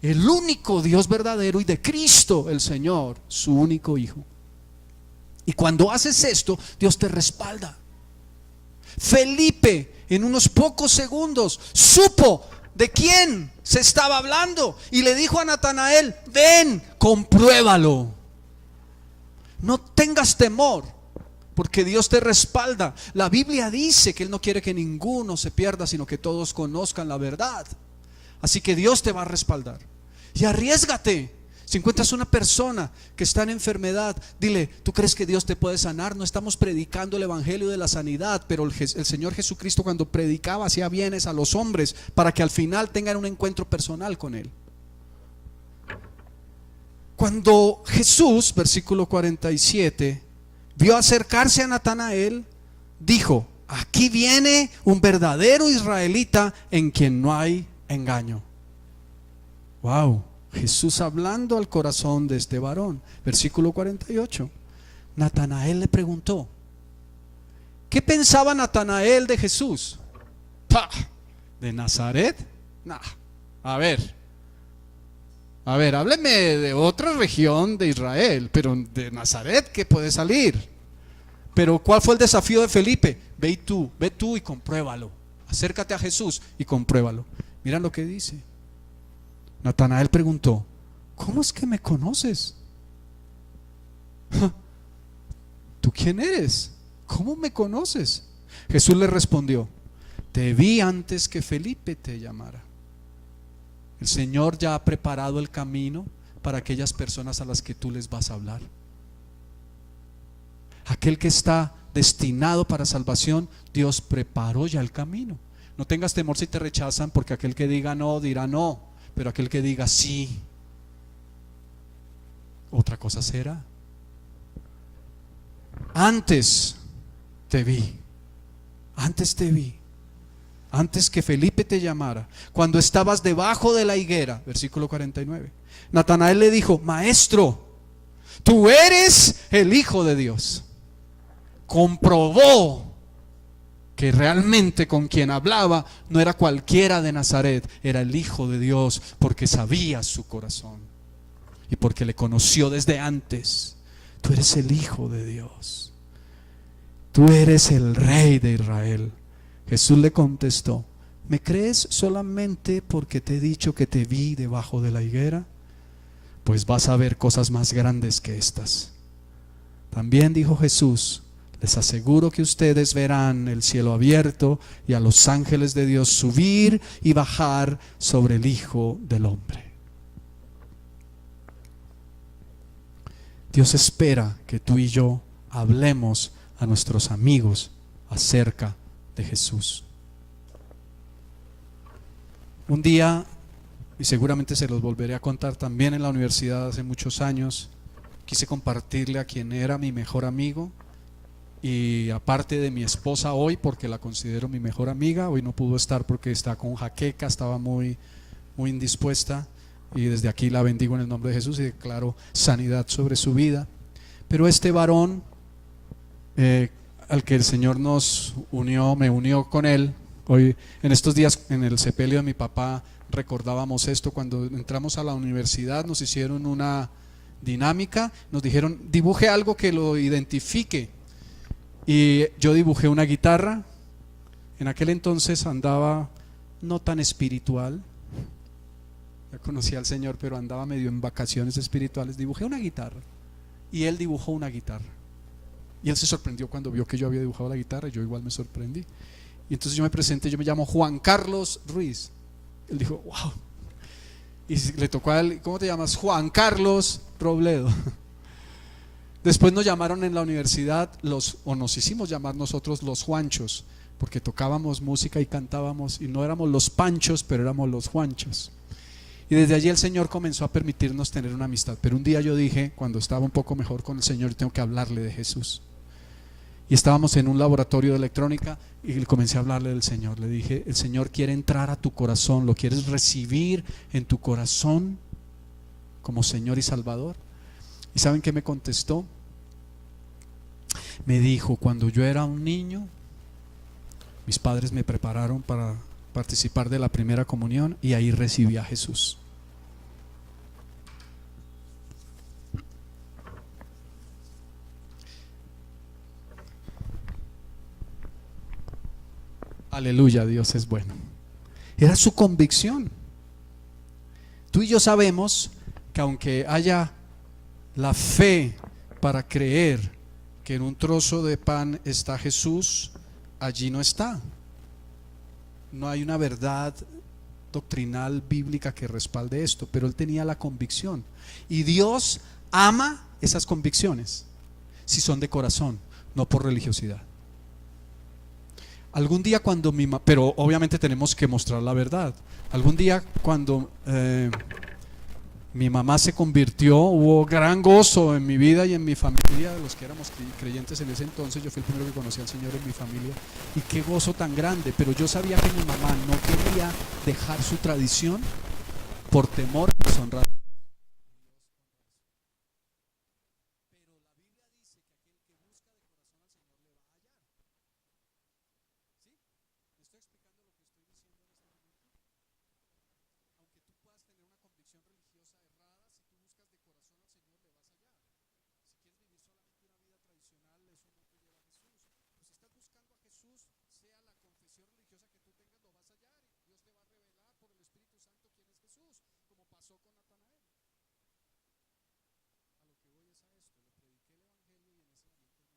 el único Dios verdadero, y de Cristo el Señor, su único Hijo. Y cuando haces esto, Dios te respalda. Felipe en unos pocos segundos supo de quién se estaba hablando y le dijo a Natanael: ven, compruébalo. No tengas temor, porque Dios te respalda. La Biblia dice que Él no quiere que ninguno se pierda, sino que todos conozcan la verdad. Así que Dios te va a respaldar. Y arriésgate. Si encuentras una persona que está en enfermedad, dile: ¿tú crees que Dios te puede sanar? No estamos predicando el evangelio de la sanidad, pero el Señor Jesucristo, cuando predicaba, hacía bienes a los hombres para que al final tengan un encuentro personal con Él. Cuando Jesús, versículo 47, vio acercarse a Natanael, dijo: aquí viene un verdadero israelita en quien no hay engaño. Wow, Jesús hablando al corazón de este varón. Versículo 48. Natanael le preguntó: ¿qué pensaba Natanael de Jesús? ¿De Nazaret? Nah. A ver, hábleme de otra región de Israel, pero de Nazaret, ¿qué puede salir? Pero ¿cuál fue el desafío de Felipe? Ve tú y compruébalo. Acércate a Jesús y compruébalo. Miren lo que dice. Natanael preguntó: ¿cómo es que me conoces? ¿Tú quién eres? ¿Cómo me conoces? Jesús le respondió: te vi antes que Felipe te llamara. El Señor ya ha preparado el camino para aquellas personas a las que tú les vas a hablar. Aquel que está destinado para salvación, Dios preparó ya el camino. No tengas temor si te rechazan, porque aquel que diga no, dirá no, pero aquel que diga sí, otra cosa será. Antes te vi, antes que Felipe te llamara, cuando estabas debajo de la higuera. Versículo 49. Natanael le dijo: maestro, tú eres el Hijo de Dios. Comprobó que realmente con quien hablaba no era cualquiera de Nazaret, era el Hijo de Dios, porque sabía su corazón y porque le conoció desde antes. Tú eres el Hijo de Dios, tú eres el Rey de Israel. Jesús le contestó: ¿me crees solamente porque te he dicho que te vi debajo de la higuera? Pues vas a ver cosas más grandes que estas. También dijo Jesús: les aseguro que ustedes verán el cielo abierto y a los ángeles de Dios subir y bajar sobre el Hijo del Hombre. Dios espera que tú y yo hablemos a nuestros amigos acerca de Jesús. Un día, y seguramente se los volveré a contar también en la universidad hace muchos años, quise compartirle a quien era mi mejor amigo, y aparte de mi esposa hoy, porque la considero mi mejor amiga. Hoy no pudo estar porque está con jaqueca, estaba muy indispuesta, y desde aquí la bendigo en el nombre de Jesús y declaro sanidad sobre su vida. Pero este varón al que el Señor nos unió, me unió con él. Hoy, en estos días, en el sepelio de mi papá, recordábamos esto. Cuando entramos a la universidad nos hicieron una dinámica, nos dijeron: dibuje algo que lo identifique. Y yo dibujé una guitarra. En aquel entonces andaba no tan espiritual, ya conocía al Señor, pero andaba medio en vacaciones espirituales. Dibujé una guitarra y él dibujó una guitarra. Y él se sorprendió cuando vio que yo había dibujado la guitarra, y yo igual me sorprendí. Y entonces yo me presenté: yo me llamo Juan Carlos Ruiz. Él dijo: wow. Y le tocó a él: ¿cómo te llamas? Juan Carlos Robledo. Después nos llamaron en la universidad nos hicimos llamar nosotros los Juanchos, porque tocábamos música y cantábamos, y no éramos los Panchos, pero éramos los Juanchos. Y desde allí el Señor comenzó a permitirnos tener una amistad. Pero un día yo dije, cuando estaba un poco mejor con el Señor, tengo que hablarle de Jesús. Y estábamos en un laboratorio de electrónica y comencé a hablarle del Señor. Le dije, el Señor quiere entrar a tu corazón, lo quieres recibir en tu corazón como Señor y Salvador. ¿Y saben qué me contestó? Me dijo, cuando yo era un niño, mis padres me prepararon para participar de la primera comunión y ahí recibí a Jesús. Aleluya, Dios es bueno. Era su convicción. Tú y yo sabemos que aunque haya la fe para creer que en un trozo de pan está Jesús, allí no está. No hay una verdad doctrinal bíblica que respalde esto, pero él tenía la convicción. Y Dios ama esas convicciones si son de corazón, no por religiosidad. Algún día cuando pero obviamente tenemos que mostrar la verdad. Algún día cuando mi mamá se convirtió, hubo gran gozo en mi vida y en mi familia, de los que éramos creyentes en ese entonces. Yo fui el primero que conocí al Señor en mi familia, y qué gozo tan grande. Pero yo sabía que mi mamá no quería dejar su tradición por temor a deshonrar. No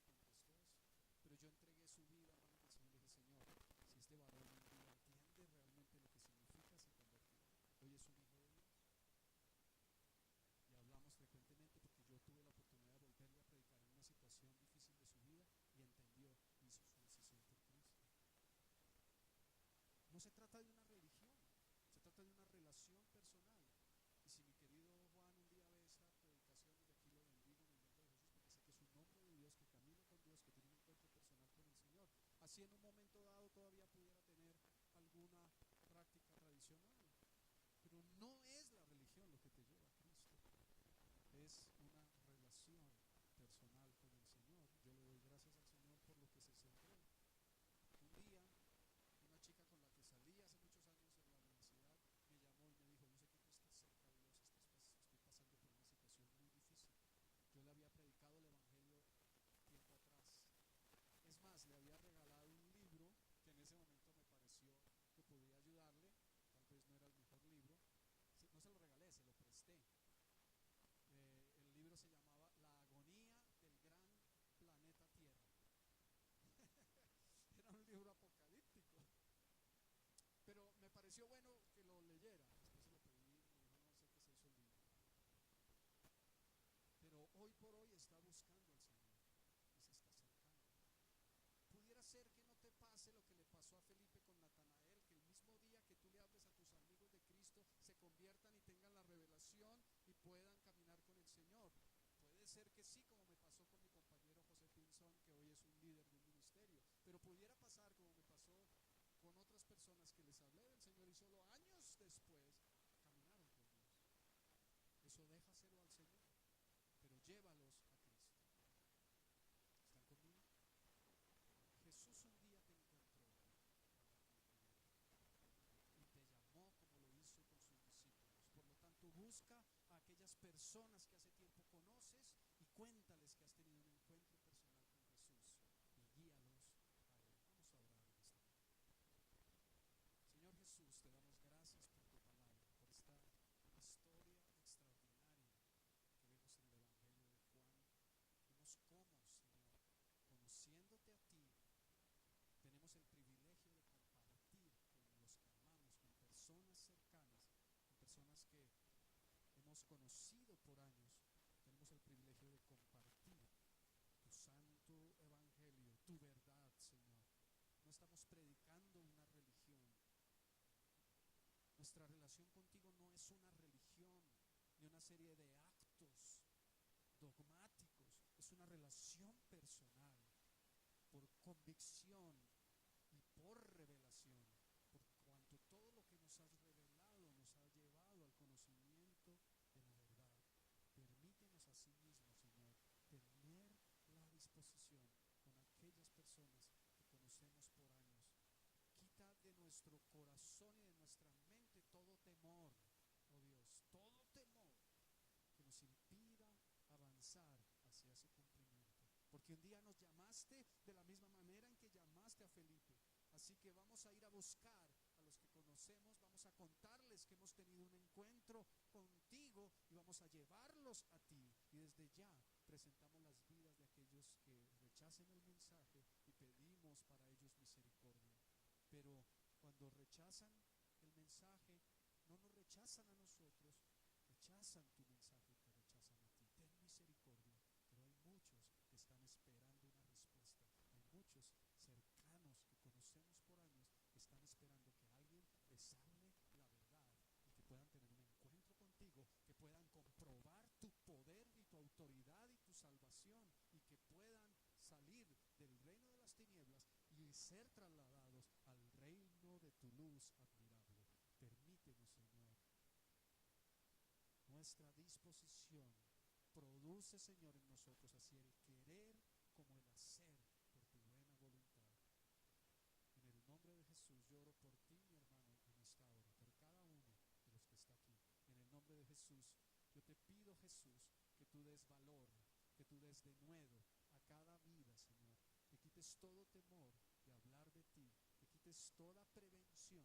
se trata de una religión, se trata de una relación personal. Y si mi querido Juan un día ve esta predicación, desde aquí lo bendigo en el nombre de Jesús, porque sé que es un hombre de Dios, que camina con Dios, que tiene un encuentro personal con el Señor. Así en un momento dado todavía pudiera tener alguna práctica tradicional, pero no es la religión lo que te lleva a Cristo, es una relación personal con el Señor. Yo le doy gracias al Señor por lo que se sembró. Un día una chica con la que salí hace muchos años en la universidad me llamó y me dijo, yo sé que tú estás cerca de Dios, estoy pasando por una situación muy difícil. Yo le había predicado el evangelio tiempo atrás. Es más, le había regalado un libro que en ese momento me pareció que podía ayudarle. Tal vez no era el mejor libro. No se lo regalé, se lo presté. El libro se llamaba La agonía del gran planeta Tierra. Era un libro apocalíptico, pero me pareció bueno que lo leyera. Después se lo pedí, me dijo, no, sé que se hizo el libro. Pero hoy por hoy está buscando al Señor y se está acercando. Pudiera ser que no te pase lo que le pasó a Felipe con Natanael, que el mismo día que tú le hables a tus amigos de Cristo, se conviertan y tengan la revelación y puedan caminar con el Señor. Puede ser que sí, como me pasó con mi compañero José Pinzón, que hoy es un líder de un ministerio, pero pudiera pasar como me pasó con otras personas que les hablé del Señor y solo años después caminaron con Dios. Eso déjaselo al Señor, pero llévalos a Cristo. ¿Están conmigo? Jesús un día te encontró y te llamó como lo hizo con sus discípulos. Por lo tanto, busca a aquellas personas que hace tiempo conoces y cuéntales que has tenido un encuentro personal con Jesús y guíalos a Él. Vamos a orar en esta hora. Señor Jesús, te damos gracias por tu palabra, por esta historia extraordinaria que vemos en el Evangelio de Juan. Vemos cómo, Señor, conociéndote a ti, tenemos el privilegio de compartir con los que amamos, con personas cercanas, con personas que hemos conocido por años. Tenemos el privilegio de compartir tu santo evangelio, tu verdad, Señor. No estamos predicando una religión. Nuestra relación contigo no es una religión. una serie de actos dogmáticos, es una relación personal, por convicción y por revelación, por cuanto todo lo que nos has revelado nos ha llevado al conocimiento de la verdad. Permítenos así mismo, Señor, tener la disposición con aquellas personas que conocemos por años. Quita de nuestro corazón y de nuestra mente todo temor, oh Dios, todo temor que nos impida avanzar hacia ese cumplimiento. Porque un día nos llamaste de la misma manera en que llamaste a Felipe. Así que vamos a ir a buscar a los que conocemos, vamos a contarles que hemos tenido un encuentro contigo y vamos a llevarlos a ti. Y desde ya presentamos las vidas de aquellos que rechacen el mensaje y pedimos para ellos misericordia. Pero cuando rechazan el mensaje, no nos rechazan a nosotros, rechazan tu mensaje y te rechazan a ti. Ten misericordia. Pero hay muchos que están esperando una respuesta. Hay muchos cercanos que conocemos por años que están esperando que alguien les hable la verdad y que puedan tener un encuentro contigo, que puedan comprobar tu poder y tu autoridad y tu salvación, y que puedan salir del reino de las tinieblas y ser trasladados al reino de tu luz admirable. Permítenos, Señor, nuestra disposición produce, Señor, en nosotros así el querer como el hacer por tu buena voluntad. En el nombre de Jesús yo oro por ti, mi hermano, en esta hora, por cada uno de los que está aquí. En el nombre de Jesús yo te pido, Jesús, que tú des valor, que tú des denuedo a cada vida, Señor, que quites todo temor de hablar de ti, que quites toda prevención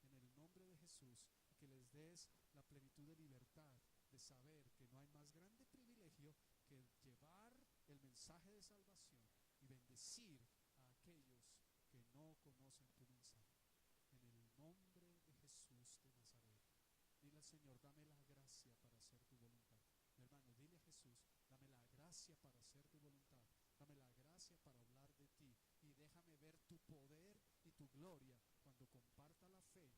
en el nombre de Jesús, y que les des la plenitud de libertad, de saber que no hay más grande privilegio que llevar el mensaje de salvación y bendecir a aquellos que no conocen tu mensaje. En el nombre de Jesús de Nazaret, dile al Señor, dame la gracia para hacer tu voluntad. Mi hermano, dile a Jesús, dame la gracia para hacer tu voluntad, dame la gracia para hablar de ti, y déjame ver tu poder y tu gloria cuando comparta la fe,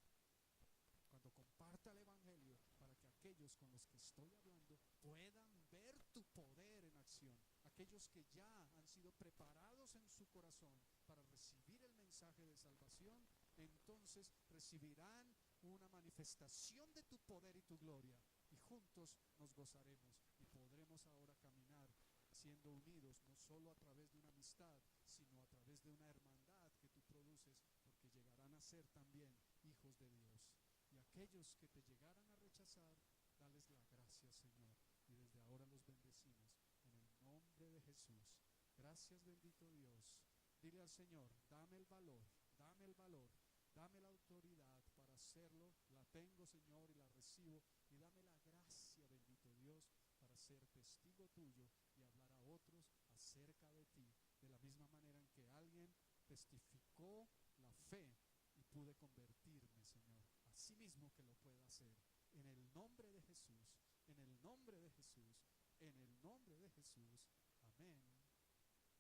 cuando comparta el evangelio, para que aquellos con los que estoy hablando puedan ver tu poder en acción. Aquellos que ya han sido preparados en su corazón para recibir el mensaje de salvación, entonces recibirán una manifestación de tu poder y tu gloria, y juntos nos gozaremos y podremos ahora caminar siendo unidos, no solo a través de una amistad, sino a través de una hermandad que tú produces, porque llegarán a ser también hijos de Dios. Y aquellos que te llegaran a rechazar, dales la gracia, Señor, y desde ahora los bendecimos en el nombre de Jesús. Gracias, bendito Dios. Dile al Señor, dame el valor, dame el valor, dame la autoridad para hacerlo. La tengo, Señor, y la recibo. Y dame la gracia, bendito Dios, para ser testigo tuyo y hablar a otros acerca de ti, de la misma manera en que alguien testificó la fe y pude convertirme, Señor. Así mismo que lo pueda hacer. En el nombre de Jesús, en el nombre de Jesús, en el nombre de Jesús. Amén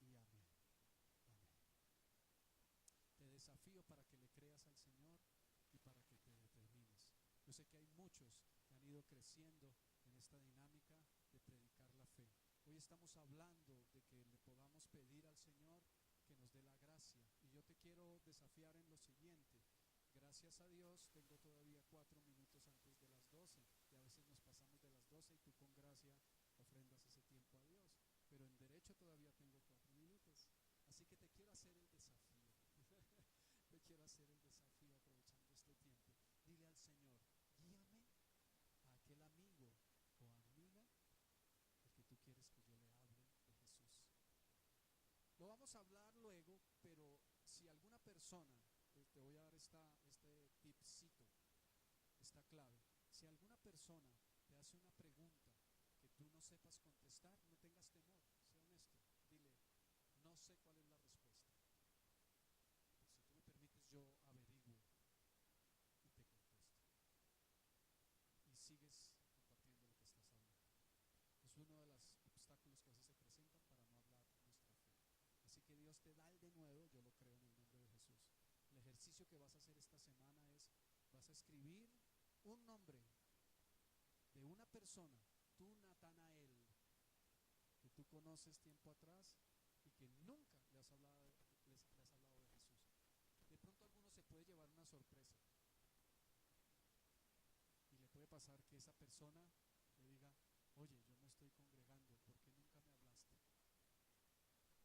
y amén. Amén. Te desafío para que le creas al Señor y para que te determines. Yo sé que hay muchos que han ido creciendo en esta dinámica de predicar la fe. Hoy estamos hablando de que le podamos pedir al Señor que nos dé la gracia. Y yo te quiero desafiar en lo siguiente. Gracias a Dios tengo todavía 4 minutos antes de las 12, y a veces nos pasamos de las 12 y tú con gracia ofrendas ese tiempo a Dios, pero en derecho todavía tengo 4 minutos. Así que te quiero hacer el desafío. Te quiero hacer el desafío aprovechando este tiempo. Dile al Señor, guíame a aquel amigo o amiga al que tú quieres que yo le hable de Jesús. Lo vamos a hablar luego, pero si alguna persona, te voy a dar este tipcito, esta clave. Si alguna persona te hace una pregunta que tú no sepas contestar, no tengas temor, sé honesto. Dile, no sé cuál es la respuesta. Pues si tú me permites, yo averiguo y te contesto. Y sigues compartiendo lo que estás hablando. Es uno de los obstáculos que a veces se presentan para no hablar nuestra fe. Así que Dios te da el de nuevo, yo lo creo en el nombre de Jesús. El ejercicio que vas a hacer esta semana es, vas a escribir un nombre de una persona tú, Natanael, que tú conoces tiempo atrás y que nunca le has hablado de Jesús. De pronto alguno se puede llevar una sorpresa y le puede pasar que esa persona le diga: oye, yo me estoy congregando, ¿por qué nunca me hablaste?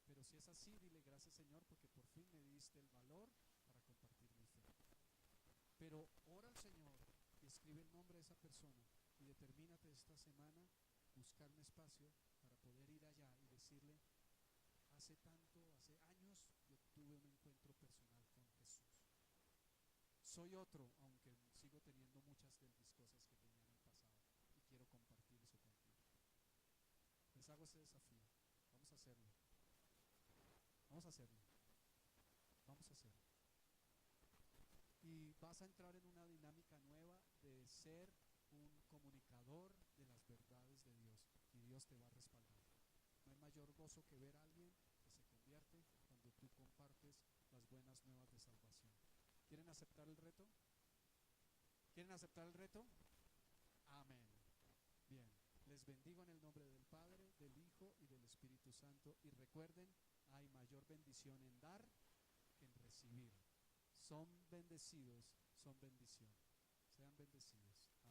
Pero si es así, dile: gracias, Señor, porque por fin me diste el valor para compartir mi fe. Pero ora al Señor y escribe el nombre de esa persona y determínate esta semana buscar un espacio para poder ir allá y decirle: hace años yo tuve un encuentro personal con Jesús. Soy otro, aunque sigo teniendo muchas de mis cosas que tenía en el pasado, y quiero compartir eso contigo. Les hago ese desafío. Vamos a hacerlo. Vamos a hacerlo. Vamos a hacerlo. Y vas a entrar en una dinámica nueva de ser un comunicador de las verdades de Dios, y Dios te va a respaldar. No hay mayor gozo que ver a alguien que se convierte cuando tú compartes las buenas nuevas de salvación. ¿Quieren aceptar el reto? ¿Quieren aceptar el reto? Amén. Bien, les bendigo en el nombre del Padre, del Hijo y del Espíritu Santo. Y recuerden, hay mayor bendición en dar que en recibir. Son bendecidos, son bendición. Sean bendecidos. Amén.